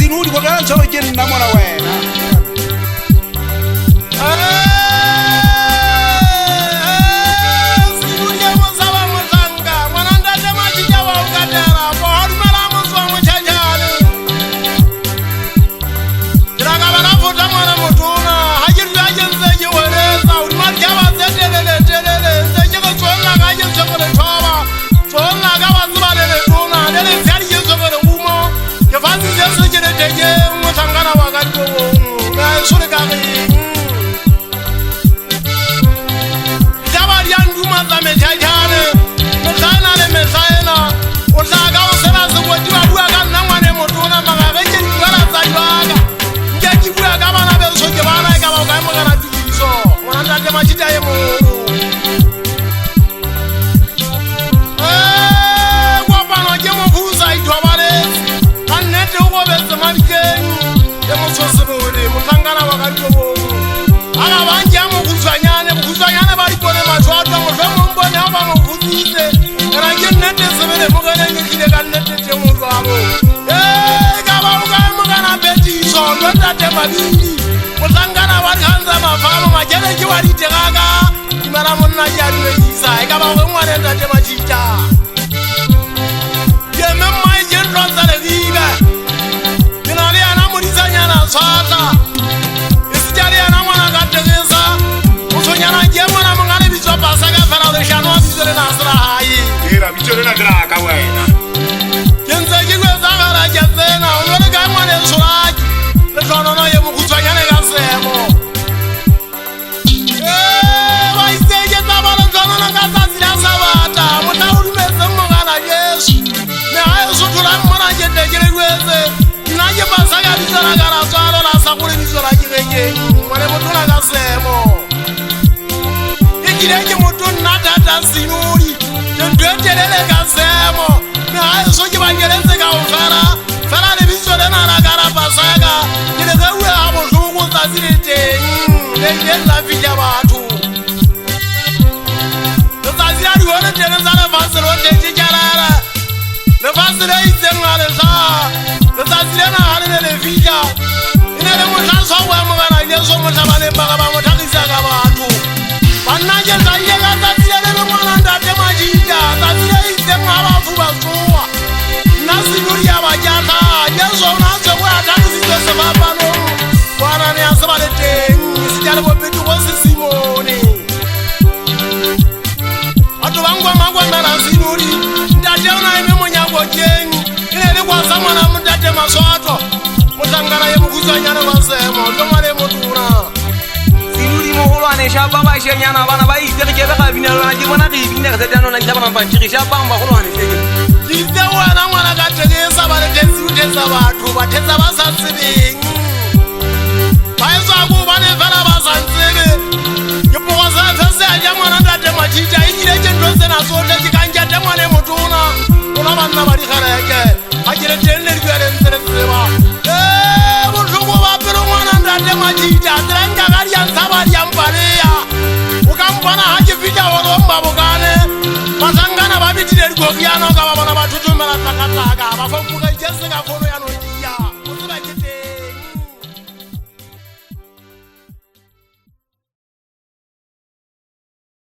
sinudi kwa kana chawe jeni na mwana wena sinudi ya mwazawa mwazanga mwana ndate machija wa ukatera kwa harumela mwazwa mwachajani jiraka wanafuta mwana mutuna hajiru ya jenze jiwereza ulimarja wa zetelele telele nzeje kuchonga kaje mchokole choba chonga kawa ziba lele tuna lele zari jenzokole umo kefansi zense jene teje mwazangana wakati kwa suri kami Maza mechajane, mechana le mechaena, usaga usena zikuwa bua kana mwane mutuna magaveje ngala zaibaga. Ngeji bua kama na beso jebana kama ukaimo kana tulizo. Wanataka machita yemo. Kwa pano jemo vuza itwabale. Kanete uko bese malikeni. Demo sosebule mutangana wakati wo. Aga banja mu kuzanyane bali kone maswata mo femo mbone aba mo kuzise. Era nete sebele mugane ngikile kanete temuntu abo. Kaba ukaimo kana beti so ndate mabindi. Mutangana bali hanza mafamo majele jiwali tekaga. Imara monna yari weyisa. Kaba umwane ndate machita. Yeme mai jendronza le viga. Dinali ana murizanya na sata. Isijali ana mwana gategeza. Musonyana jemo na mungane bizo pasaka fera de shano bizore na sra hayi. Era bichore na graka wena Yenza jigwe zagara jazena ngore ga mwane suraji. Le tono no yemu kusonyane gasemo. Waiseje zabalo tono na gasazira sabata. Mutauri mesemo ngala Yesu. Ne ayo sutura mwana jende jireweze. Naje pasaka bizora gara swalo na sakuri bizora jireje. Mwane mutuna gasemo. Ikireje mutun natata sinuri ndwetelele gasemo na soje bangereze ga ufara fara le bizole na ragara pasaga kireze we abo zugu zazirite nenge la vija batu zazira riwone tene zala faselo ndeje jarara le faselo izengale za zazira na hale le vija inele mutanso wa mwana ile so mutabane baga ba mutakisa ga batu Panaje zaye gazile le mwana ndate majida zazile ite mwaba fuba suwa Nasinuri ya bajata Yeso unazo kwa takizi zose mabano Wana ni asabalete Sijale wapetu wasi simoni Atu wangwa mangwa ndana sinuri Ndate una ime mwenye kwa jengi Inele kwa sama na mdate masoto Mutangana ye mukuzanyana wasemo Tomale mutuna Mohulwane shababa shenyana bana bayitere ke ba bina la ke bona ke bina ka tsetano na ntaba ba tshiri shabamba holwane seke Dite wana ngwana ka tegesa ba le tesi utesa batho ba thetsa ba sa tsebeng Ba etsa go ba ne fela ba sa tsebe Ke poga sa tsese a ja ngwana ndate matshita ikile ke ntse na sotle ke kanja te ngwane motona ona banna ba di gara yake a kire teng le di le ntsere tseba botlhoko ba pero ngwana ndate matshita tsrenka ga di antsaba di ampalea o ka mpona ha ke fita horo mba bokane basangana ba bitile di gogiano ka ba bona ba thutumela tlakatlaka ba fofuka itsese ka fono ya